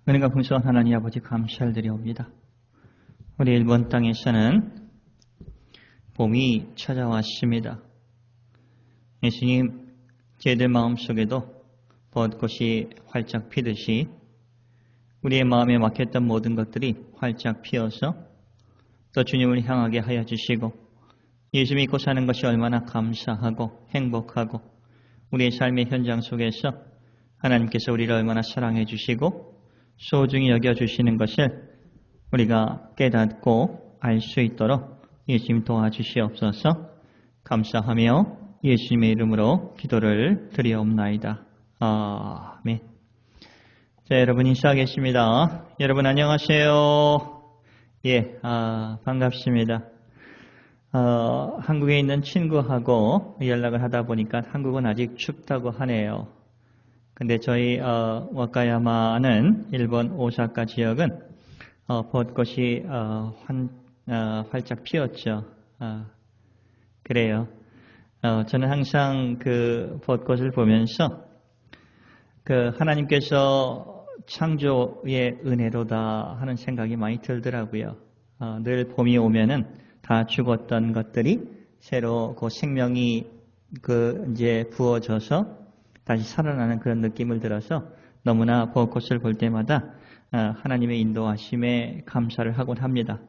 은혜가 풍성한 하나님 아버지 감사를 드려옵니다. 우리 일본 땅에서는 봄이 찾아왔습니다. 예수님, 저희들 마음속에도 벚꽃이 활짝 피듯이 우리의 마음에 막혔던 모든 것들이 활짝 피어서 또 주님을 향하게 하여 주시고 예수 믿고 사는 것이 얼마나 감사하고 행복하고 우리의 삶의 현장 속에서 하나님께서 우리를 얼마나 사랑해 주시고 소중히 여겨주시는 것을 우리가 깨닫고 알 수 있도록 예수님 도와주시옵소서. 감사하며 예수님의 이름으로 기도를 드리옵나이다. 아멘. 자, 여러분 인사하겠습니다. 여러분 안녕하세요. 예, 반갑습니다. 한국에 있는 친구하고 연락을 하다 보니까 한국은 아직 춥다고 하네요. 근데 저희 와카야마는 일본 오사카 지역은 벚꽃이 활짝 피었죠. 그래요. 저는 항상 그 벚꽃을 보면서 그 하나님께서 창조의 은혜로다 하는 생각이 많이 들더라고요. 늘 봄이 오면은 다 죽었던 것들이 새로 그 생명이 이제 부어져서 다시 살아나는 그런 느낌을 들어서 너무나 벚꽃을 볼 때마다 하나님의 인도하심에 감사를 하곤 합니다.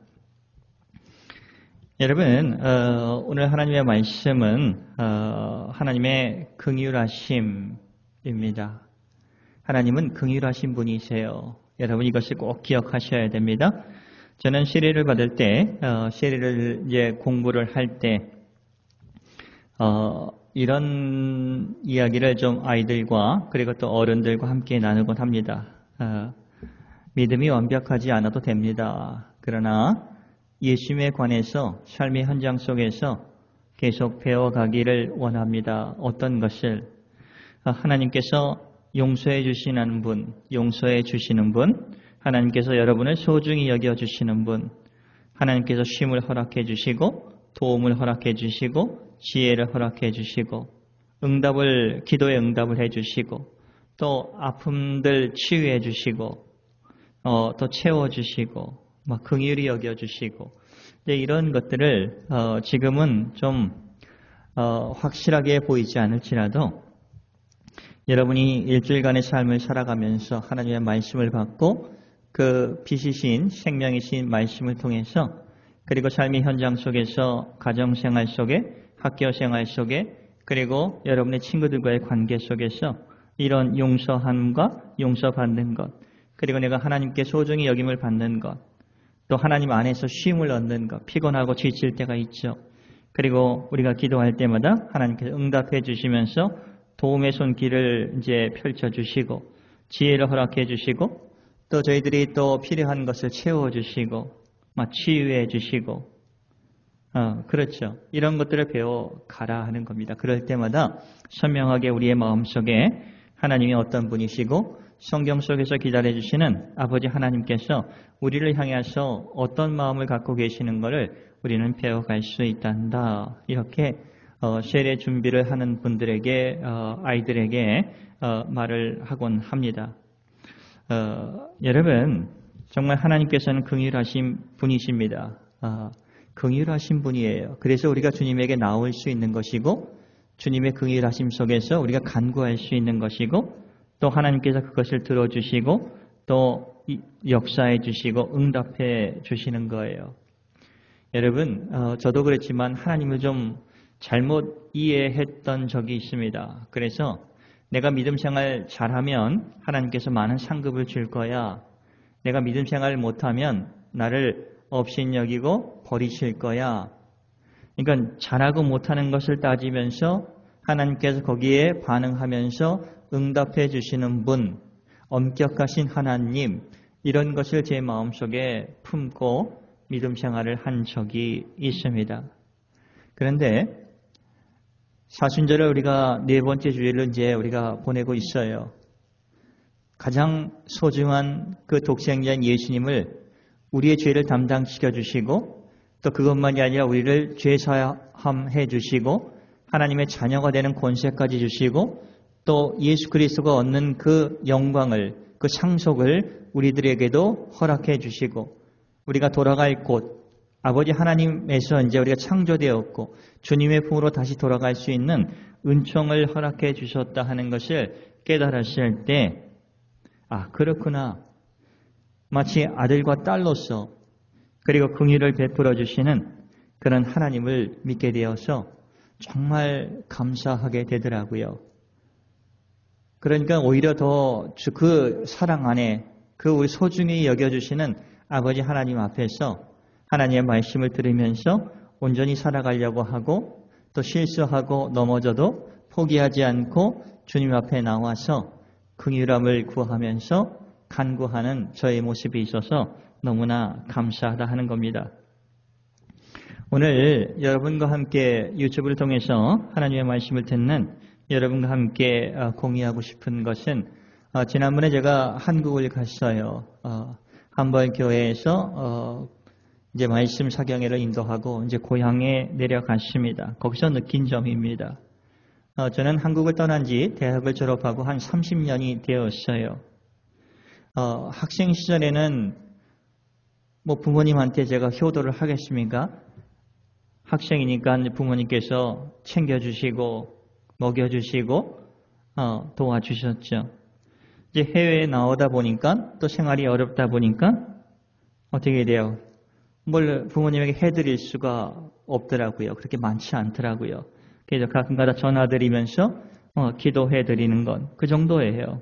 여러분, 오늘 하나님의 말씀은 하나님의 긍휼하심입니다. 하나님은 긍휼하신 분이세요. 여러분 이것을 꼭 기억하셔야 됩니다. 저는 세례를 받을 때, 세례를 이제 공부를 할 때, 이런 이야기를 좀 아이들과 그리고 또 어른들과 함께 나누곤 합니다. 믿음이 완벽하지 않아도 됩니다. 그러나 예수님에 관해서 삶의 현장 속에서 계속 배워가기를 원합니다. 어떤 것을 하나님께서 용서해 주시는 분, 용서해 주시는 분, 하나님께서 여러분을 소중히 여겨주시는 분, 하나님께서 쉼을 허락해 주시고 도움을 허락해 주시고 지혜를 허락해 주시고 기도에 응답을 해 주시고 또 아픔들 치유해 주시고 또 채워 주시고 막 긍휼히 여겨 주시고 이런 것들을 지금은 좀 확실하게 보이지 않을지라도 여러분이 일주일간의 삶을 살아가면서 하나님의 말씀을 받고 그 빛이신 생명이신 말씀을 통해서 그리고 삶의 현장 속에서 가정생활 속에 학교생활 속에 그리고 여러분의 친구들과의 관계 속에서 이런 용서함과 용서받는 것 그리고 내가 하나님께 소중히 여김을 받는 것 또 하나님 안에서 쉼을 얻는 것 피곤하고 지칠 때가 있죠. 그리고 우리가 기도할 때마다 하나님께서 응답해 주시면서 도움의 손길을 이제 펼쳐 주시고 지혜를 허락해 주시고 또 저희들이 또 필요한 것을 채워 주시고 막 치유해 주시고 그렇죠. 이런 것들을 배워가라 하는 겁니다. 그럴 때마다 선명하게 우리의 마음속에 하나님이 어떤 분이시고 성경 속에서 기다려주시는 아버지 하나님께서 우리를 향해서 어떤 마음을 갖고 계시는 것을 우리는 배워갈 수 있단다. 이렇게 세례 준비를 하는 분들에게 아이들에게 말을 하곤 합니다. 여러분 정말 하나님께서는 긍휼하신 분이십니다. 긍휼하신 분이에요. 그래서 우리가 주님에게 나올 수 있는 것이고 주님의 긍휼하심 속에서 우리가 간구할 수 있는 것이고 또 하나님께서 그것을 들어주시고 또 역사해 주시고 응답해 주시는 거예요. 여러분 저도 그렇지만 하나님을 좀 잘못 이해했던 적이 있습니다. 그래서 내가 믿음 생활 잘하면 하나님께서 많은 상급을 줄 거야. 내가 믿음 생활을 못하면 나를 업신여기고 버리실 거야. 그러니까 잘하고 못하는 것을 따지면서 하나님께서 거기에 반응하면서 응답해 주시는 분, 엄격하신 하나님 이런 것을 제 마음속에 품고 믿음 생활을 한 적이 있습니다. 그런데 사순절을 우리가 네 번째 주일을 이제 우리가 보내고 있어요. 가장 소중한 그 독생자인 예수님을 우리의 죄를 담당시켜 주시고 또 그것만이 아니라 우리를 죄사함해 주시고 하나님의 자녀가 되는 권세까지 주시고 또 예수 그리스도가 얻는 그 영광을 그 상속을 우리들에게도 허락해 주시고 우리가 돌아갈 곳, 아버지 하나님에서 이제 우리가 창조되었고 주님의 품으로 다시 돌아갈 수 있는 은총을 허락해 주셨다 하는 것을 깨달았을 때, 아, 그렇구나. 마치 아들과 딸로서 그리고 긍휼을 베풀어 주시는 그런 하나님을 믿게 되어서 정말 감사하게 되더라고요. 그러니까 오히려 더 그 사랑 안에 그 우리 소중히 여겨주시는 아버지 하나님 앞에서 하나님의 말씀을 들으면서 온전히 살아가려고 하고 또 실수하고 넘어져도 포기하지 않고 주님 앞에 나와서 긍휼함을 구하면서 간구하는 저의 모습이 있어서 너무나 감사하다 하는 겁니다. 오늘 여러분과 함께 유튜브를 통해서 하나님의 말씀을 듣는 여러분과 함께 공유하고 싶은 것은 지난번에 제가 한국을 갔어요. 한번 교회에서 이제 말씀 사경회를 인도하고 이제 고향에 내려갔습니다. 거기서 느낀 점입니다. 저는 한국을 떠난 지 대학을 졸업하고 한 30년이 되었어요. 학생 시절에는 뭐 부모님한테 제가 효도를 하겠습니까? 학생이니까 부모님께서 챙겨주시고 먹여주시고 도와주셨죠. 이제 해외에 나오다 보니까 또 생활이 어렵다 보니까 어떻게 돼요? 뭘 부모님에게 해드릴 수가 없더라고요. 그렇게 많지 않더라고요. 그래서 가끔가다 전화드리면서 기도해드리는 건 그 정도예요.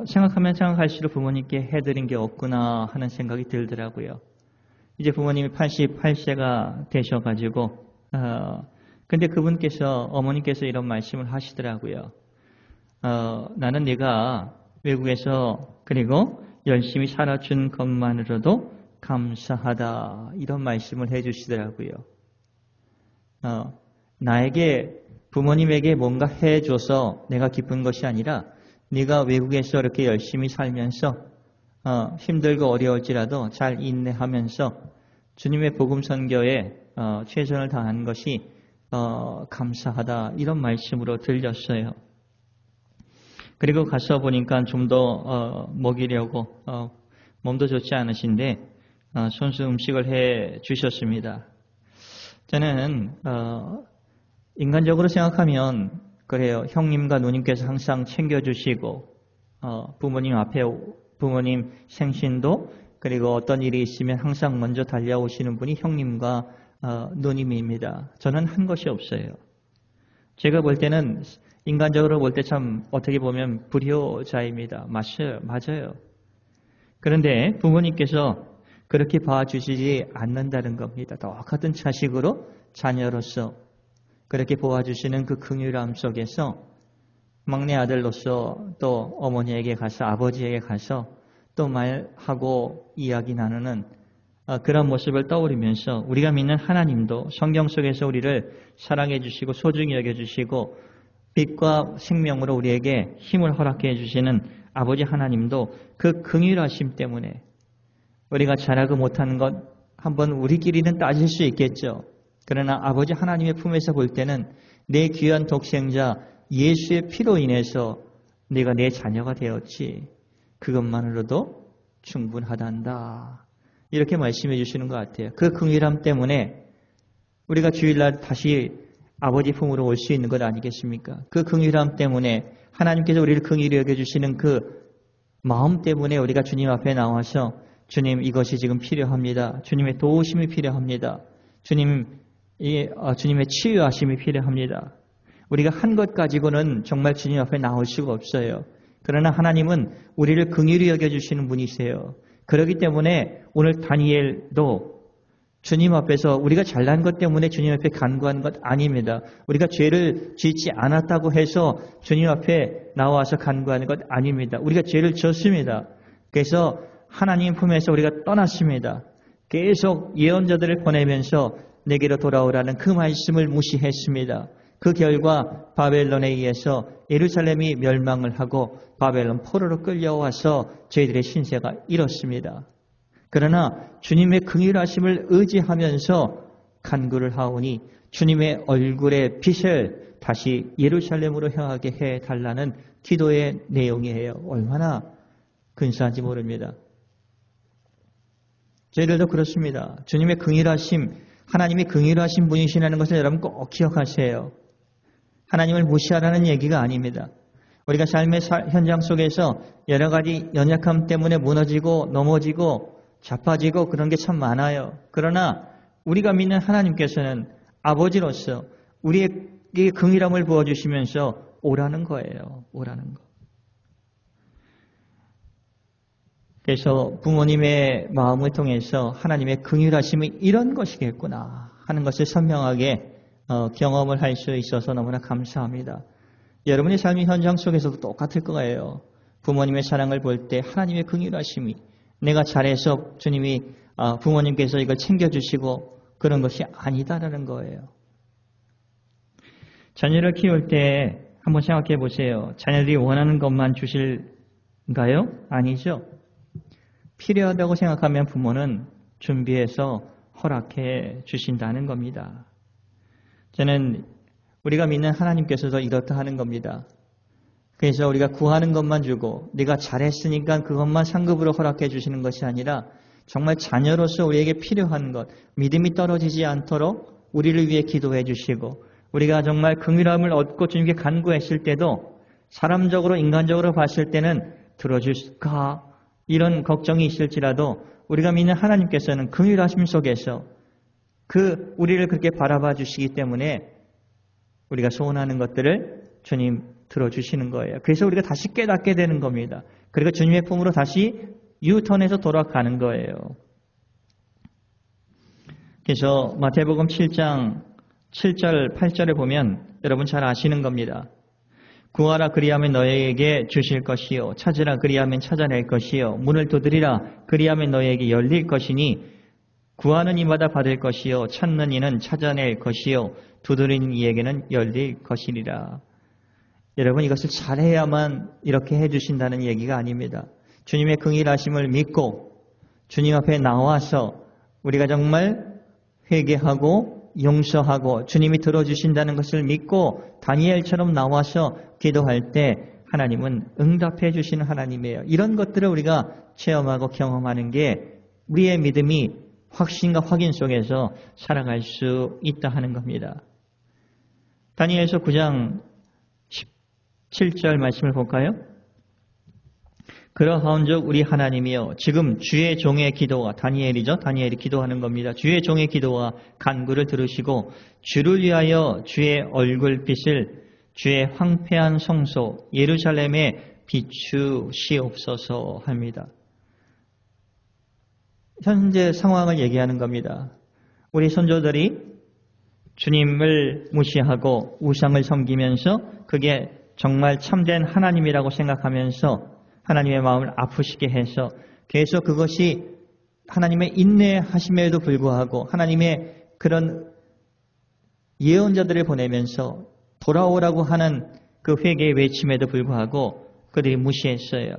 생각하면 생각할수록 부모님께 해드린 게 없구나 하는 생각이 들더라고요. 이제 부모님이 88세가 되셔가지고 근데 그분께서 어머니께서 이런 말씀을 하시더라고요. 나는 네가 외국에서 그리고 열심히 살아준 것만으로도 감사하다 이런 말씀을 해주시더라고요. 나에게 부모님에게 뭔가 해줘서 내가 기쁜 것이 아니라 네가 외국에서 이렇게 열심히 살면서 힘들고 어려울지라도 잘 인내하면서 주님의 복음 선교에 최선을 다한 것이 감사하다 이런 말씀으로 들렸어요. 그리고 가서 보니까 좀 더 먹이려고 몸도 좋지 않으신데 손수 음식을 해 주셨습니다. 저는 인간적으로 생각하면 그래요. 형님과 누님께서 항상 챙겨주시고 부모님 앞에 부모님 생신도 그리고 어떤 일이 있으면 항상 먼저 달려오시는 분이 형님과 누님입니다. 저는 한 것이 없어요. 제가 볼 때는 인간적으로 볼 때 참 어떻게 보면 불효자입니다. 맞아요. 그런데 부모님께서 그렇게 봐주시지 않는다는 겁니다. 똑같은 자식으로 자녀로서 그렇게 보아주시는 그 긍휼함 속에서 막내 아들로서 또 어머니에게 가서 아버지에게 가서 또 말하고 이야기 나누는 그런 모습을 떠올리면서 우리가 믿는 하나님도 성경 속에서 우리를 사랑해 주시고 소중히 여겨 주시고 빛과 생명으로 우리에게 힘을 허락해 주시는 아버지 하나님도 그 긍휼하심 때문에 우리가 잘하고 못하는 것 한번 우리끼리는 따질 수 있겠죠. 그러나 아버지 하나님의 품에서 볼 때는 내 귀한 독생자 예수의 피로 인해서 네가 내 자녀가 되었지. 그것만으로도 충분하단다. 이렇게 말씀해 주시는 것 같아요. 그 긍휼함 때문에 우리가 주일날 다시 아버지 품으로 올 수 있는 것 아니겠습니까? 그 긍휼함 때문에 하나님께서 우리를 긍휼히 여겨주시는 그 마음 때문에 우리가 주님 앞에 나와서 주님 이것이 지금 필요합니다. 주님의 도우심이 필요합니다. 주님의 치유하심이 필요합니다. 우리가 한 것 가지고는 정말 주님 앞에 나올 수가 없어요. 그러나 하나님은 우리를 긍휼히 여겨주시는 분이세요. 그렇기 때문에 오늘 다니엘도 주님 앞에서 우리가 잘난 것 때문에 주님 앞에 간구한 것 아닙니다. 우리가 죄를 짓지 않았다고 해서 주님 앞에 나와서 간구하는 것 아닙니다. 우리가 죄를 졌습니다. 그래서 하나님 품에서 우리가 떠났습니다. 계속 예언자들을 보내면서 내게로 돌아오라는 그 말씀을 무시했습니다. 그 결과 바벨론에 의해서 예루살렘이 멸망을 하고 바벨론 포로로 끌려와서 저희들의 신세가 이렇습니다. 그러나 주님의 긍휼하심을 의지하면서 간구를 하오니 주님의 얼굴의 빛을 다시 예루살렘으로 향하게 해달라는 기도의 내용이에요. 얼마나 근사한지 모릅니다. 저희들도 그렇습니다. 주님의 긍휼하심, 하나님이 긍휼하신 분이시라는 것을 여러분 꼭 기억하세요. 하나님을 무시하라는 얘기가 아닙니다. 우리가 삶의 현장 속에서 여러 가지 연약함 때문에 무너지고 넘어지고 자빠지고 그런 게 참 많아요. 그러나 우리가 믿는 하나님께서는 아버지로서 우리에게 긍휼함을 부어주시면서 오라는 거예요. 오라는 거. 그래서 부모님의 마음을 통해서 하나님의 긍휼하심이 이런 것이겠구나 하는 것을 선명하게 경험을 할 수 있어서 너무나 감사합니다. 여러분의 삶의 현장 속에서도 똑같을 거예요. 부모님의 사랑을 볼 때 하나님의 긍휼하심이 내가 잘해서 주님이 부모님께서 이걸 챙겨주시고 그런 것이 아니다라는 거예요. 자녀를 키울 때 한번 생각해 보세요. 자녀들이 원하는 것만 주실까요? 아니죠. 필요하다고 생각하면 부모는 준비해서 허락해 주신다는 겁니다. 저는 우리가 믿는 하나님께서도 이렇다 하는 겁니다. 그래서 우리가 구하는 것만 주고 네가 잘했으니까 그것만 상급으로 허락해 주시는 것이 아니라 정말 자녀로서 우리에게 필요한 것, 믿음이 떨어지지 않도록 우리를 위해 기도해 주시고 우리가 정말 긍휼함을 얻고 주님께 간구했을 때도 사람적으로 인간적으로 봤을 때는 들어줄까 이런 걱정이 있을지라도 우리가 믿는 하나님께서는 긍휼하심 속에서 우리를 그렇게 바라봐 주시기 때문에 우리가 소원하는 것들을 주님 들어주시는 거예요. 그래서 우리가 다시 깨닫게 되는 겁니다. 그리고 주님의 품으로 다시 유턴해서 돌아가는 거예요. 그래서 마태복음 7장 7절 8절을 보면 여러분 잘 아시는 겁니다. 구하라 그리하면 너희에게 주실 것이요 찾으라 그리하면 찾아낼 것이요 문을 두드리라 그리하면 너희에게 열릴 것이니 구하는 이마다 받을 것이요 찾는 이는 찾아낼 것이요 두드리는 이에게는 열릴 것이리라. 여러분 이것을 잘해야만 이렇게 해주신다는 얘기가 아닙니다. 주님의 긍휼하심을 믿고 주님 앞에 나와서 우리가 정말 회개하고 용서하고 주님이 들어주신다는 것을 믿고 다니엘처럼 나와서 기도할 때 하나님은 응답해 주시는 하나님이에요. 이런 것들을 우리가 체험하고 경험하는 게 우리의 믿음이 확신과 확인 속에서 살아갈 수 있다 하는 겁니다. 다니엘서 9장 17절 말씀을 볼까요? 그러하온즉 우리 하나님이여 지금 주의 종의 기도와 다니엘이죠. 다니엘이 기도하는 겁니다. 주의 종의 기도와 간구를 들으시고 주를 위하여 주의 얼굴빛을 주의 황폐한 성소 예루살렘에 비추시옵소서 합니다. 현재 상황을 얘기하는 겁니다. 우리 선조들이 주님을 무시하고 우상을 섬기면서 그게 정말 참된 하나님이라고 생각하면서 하나님의 마음을 아프시게 해서 계속 그것이 하나님의 인내하심에도 불구하고 하나님의 그런 예언자들을 보내면서 돌아오라고 하는 그 회개의 외침에도 불구하고 그들이 무시했어요.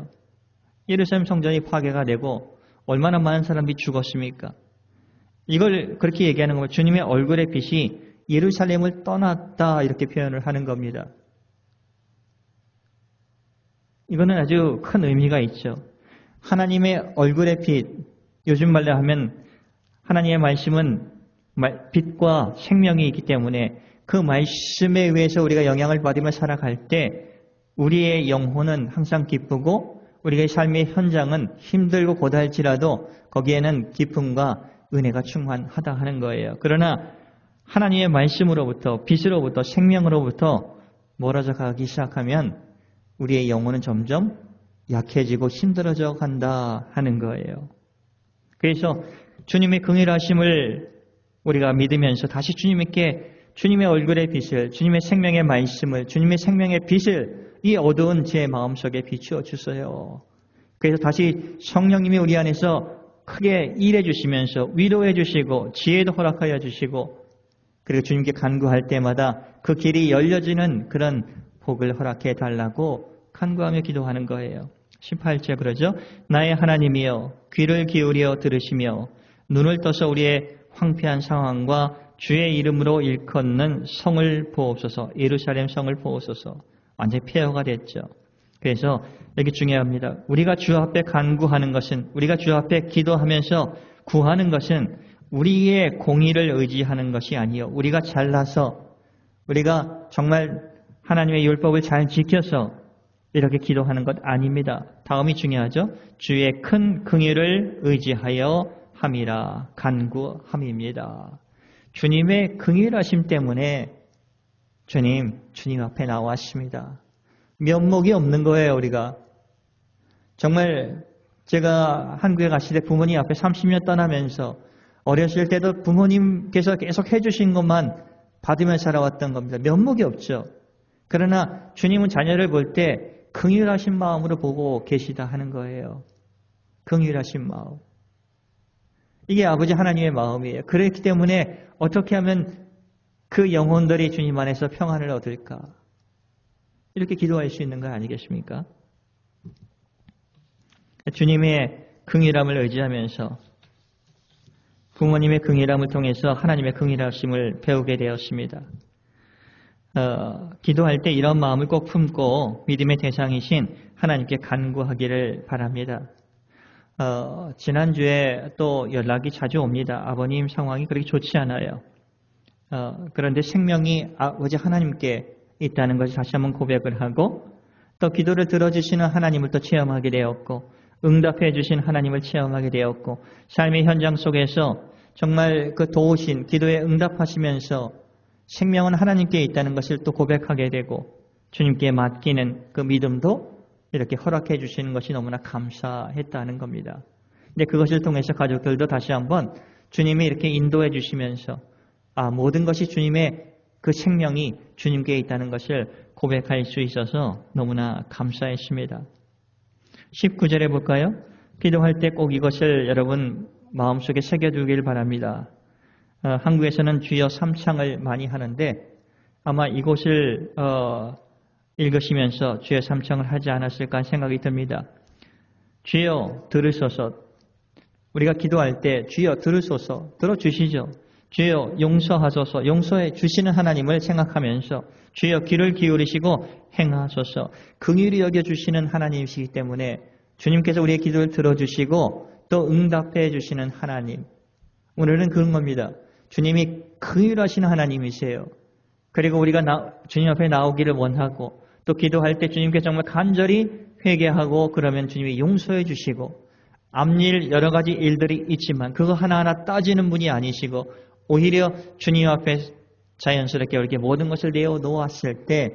예루살렘 성전이 파괴가 되고 얼마나 많은 사람들이 죽었습니까? 이걸 그렇게 얘기하는 거면 주님의 얼굴의 빛이 예루살렘을 떠났다 이렇게 표현을 하는 겁니다. 이거는 아주 큰 의미가 있죠. 하나님의 얼굴의 빛, 요즘 말로 하면 하나님의 말씀은 빛과 생명이 있기 때문에 그 말씀에 의해서 우리가 영향을 받으며 살아갈 때 우리의 영혼은 항상 기쁘고 우리의 삶의 현장은 힘들고 고달지라도 거기에는 기쁨과 은혜가 충만하다 하는 거예요. 그러나 하나님의 말씀으로부터 빛으로부터 생명으로부터 멀어져 가기 시작하면 우리의 영혼은 점점 약해지고 힘들어져 간다 하는 거예요. 그래서 주님의 긍휼하심을 우리가 믿으면서 다시 주님께 주님의 얼굴의 빛을, 주님의 생명의 말씀을, 주님의 생명의 빛을 이 어두운 제 마음속에 비추어 주세요. 그래서 다시 성령님이 우리 안에서 크게 일해 주시면서 위로해 주시고 지혜도 허락하여 주시고 그리고 주님께 간구할 때마다 그 길이 열려지는 그런 복을 허락해 달라고 간구하며 기도하는 거예요. 18절 그러죠. 나의 하나님이여 귀를 기울여 들으시며 눈을 떠서 우리의 황폐한 상황과 주의 이름으로 일컫는 성을 보옵소서. 예루살렘 성을 보옵소서. 완전히 폐허가 됐죠. 그래서 여기 중요합니다. 우리가 주 앞에 간구하는 것은, 우리가 주 앞에 기도하면서 구하는 것은 우리의 공의를 의지하는 것이 아니요, 우리가 잘나서, 우리가 정말 하나님의 율법을 잘 지켜서 이렇게 기도하는 것 아닙니다. 다음이 중요하죠. 주의 큰 긍휼을 의지하여 함이라, 간구함입니다. 주님의 긍휼하심 때문에 주님 앞에 나왔습니다. 면목이 없는 거예요, 우리가. 정말 제가 한국에 갔을 때 부모님 앞에 30년 떠나면서 어렸을 때도 부모님께서 계속 해주신 것만 받으며 살아왔던 겁니다. 면목이 없죠. 그러나 주님은 자녀를 볼 때 긍휼하신 마음으로 보고 계시다 하는 거예요. 긍휼하신 마음. 이게 아버지 하나님의 마음이에요. 그렇기 때문에 어떻게 하면 그 영혼들이 주님 안에서 평안을 얻을까? 이렇게 기도할 수 있는 거 아니겠습니까? 주님의 긍휼함을 의지하면서 부모님의 긍휼함을 통해서 하나님의 긍휼하심을 배우게 되었습니다. 기도할 때 이런 마음을 꼭 품고 믿음의 대상이신 하나님께 간구하기를 바랍니다. 지난주에 또 연락이 자주 옵니다. 아버님 상황이 그렇게 좋지 않아요. 그런데 생명이 아버지 하나님께 있다는 것을 다시 한번 고백을 하고, 또 기도를 들어주시는 하나님을 또 체험하게 되었고, 응답해 주신 하나님을 체험하게 되었고, 삶의 현장 속에서 정말 그 도우신 기도에 응답하시면서 생명은 하나님께 있다는 것을 또 고백하게 되고, 주님께 맡기는 그 믿음도 이렇게 허락해 주시는 것이 너무나 감사했다는 겁니다. 근데 그것을 통해서 가족들도 다시 한번 주님이 이렇게 인도해 주시면서 모든 것이 주님의 그 생명이 주님께 있다는 것을 고백할 수 있어서 너무나 감사했습니다. 19절에 볼까요? 기도할 때 꼭 이것을 여러분 마음속에 새겨두길 바랍니다. 한국에서는 주여 삼창을 많이 하는데 아마 이곳을 읽으시면서 주여 삼창을 하지 않았을까 생각이 듭니다. 주여 들으소서. 우리가 기도할 때 주여 들으소서, 들어주시죠. 주여 용서하소서, 용서해 주시는 하나님을 생각하면서 주여 귀를 기울이시고 행하소서. 긍휼히 여겨주시는 하나님이시기 때문에 주님께서 우리의 기도를 들어주시고 또 응답해 주시는 하나님. 오늘은 그런 겁니다. 주님이 긍휼하신 하나님이세요. 그리고 우리가 주님 앞에 나오기를 원하고 또 기도할 때 주님께 정말 간절히 회개하고 그러면 주님이 용서해 주시고, 앞일 여러 가지 일들이 있지만 그거 하나하나 따지는 분이 아니시고 오히려 주님 앞에 자연스럽게 이렇게 모든 것을 내어놓았을 때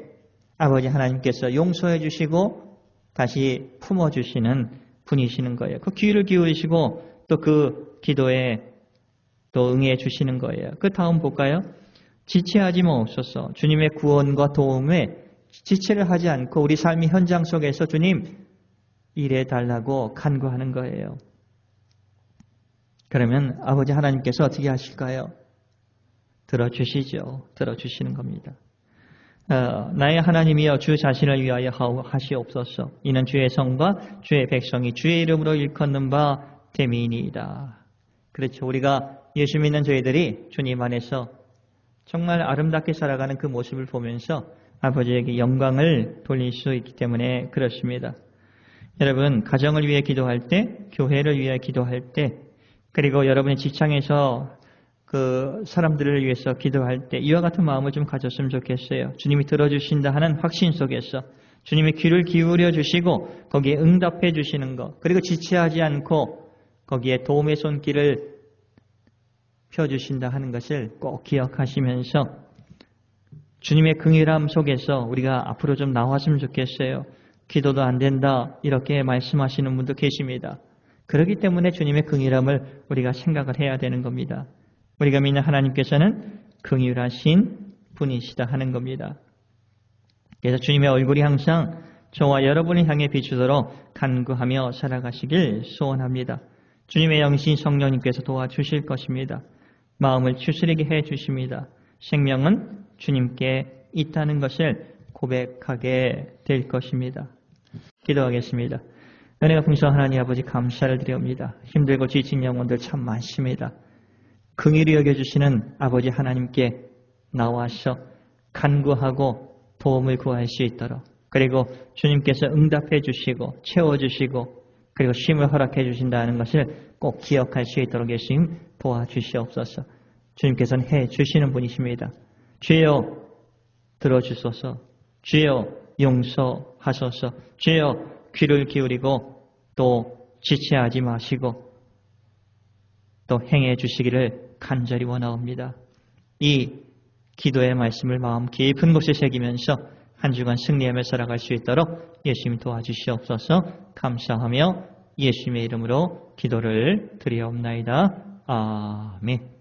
아버지 하나님께서 용서해 주시고 다시 품어주시는 분이시는 거예요. 그 귀를 기울이시고 또 그 기도에 또 응해 주시는 거예요. 그 다음 볼까요? 지체하지 마옵소서. 주님의 구원과 도움에 지체를 하지 않고 우리 삶의 현장 속에서 주님 일해 달라고 간구하는 거예요. 그러면 아버지 하나님께서 어떻게 하실까요? 들어주시죠. 들어주시는 겁니다. 나의 하나님이여 주 자신을 위하여 하시옵소서. 이는 주의 성과 주의 백성이 주의 이름으로 일컫는 바 됨이니이다. 그렇죠. 우리가 예수 믿는 저희들이 주님 안에서 정말 아름답게 살아가는 그 모습을 보면서 아버지에게 영광을 돌릴 수 있기 때문에 그렇습니다. 여러분, 가정을 위해 기도할 때, 교회를 위해 기도할 때, 그리고 여러분의 직장에서 그 사람들을 위해서 기도할 때 이와 같은 마음을 좀 가졌으면 좋겠어요. 주님이 들어주신다 하는 확신 속에서 주님의 귀를 기울여 주시고 거기에 응답해 주시는 것, 그리고 지체하지 않고 거기에 도움의 손길을 펴주신다 하는 것을 꼭 기억하시면서 주님의 긍휼함 속에서 우리가 앞으로 좀 나왔으면 좋겠어요. 기도도 안 된다 이렇게 말씀하시는 분도 계십니다. 그렇기 때문에 주님의 긍휼함을 우리가 생각을 해야 되는 겁니다. 우리가 믿는 하나님께서는 긍휼하신 분이시다 하는 겁니다. 그래서 주님의 얼굴이 항상 저와 여러분을 향해 비추도록 간구하며 살아가시길 소원합니다. 주님의 영신 성령님께서 도와주실 것입니다. 마음을 추스리게 해 주십니다. 생명은 주님께 있다는 것을 고백하게 될 것입니다. 기도하겠습니다. 은혜가 풍성한 하나님 아버지 감사를 드립니다. 힘들고 지친 영혼들 참 많습니다. 긍휼히 여겨주시는 아버지 하나님께 나와서 간구하고 도움을 구할 수 있도록 그리고 주님께서 응답해 주시고 채워주시고 그리고 쉼을 허락해 주신다는 것을 꼭 기억할 수 있도록 예수님 도와주시옵소서. 주님께서는 해 주시는 분이십니다. 주여 들어주소서. 주여 용서하소서. 주여 귀를 기울이고 또 지체하지 마시고 또 행해 주시기를 간절히 원하옵니다. 이 기도의 말씀을 마음 깊은 곳에 새기면서 한 주간 승리하며 살아갈 수 있도록 예수님 도와주시옵소서. 감사하며 예수님의 이름으로 기도를 드리옵나이다. 아멘.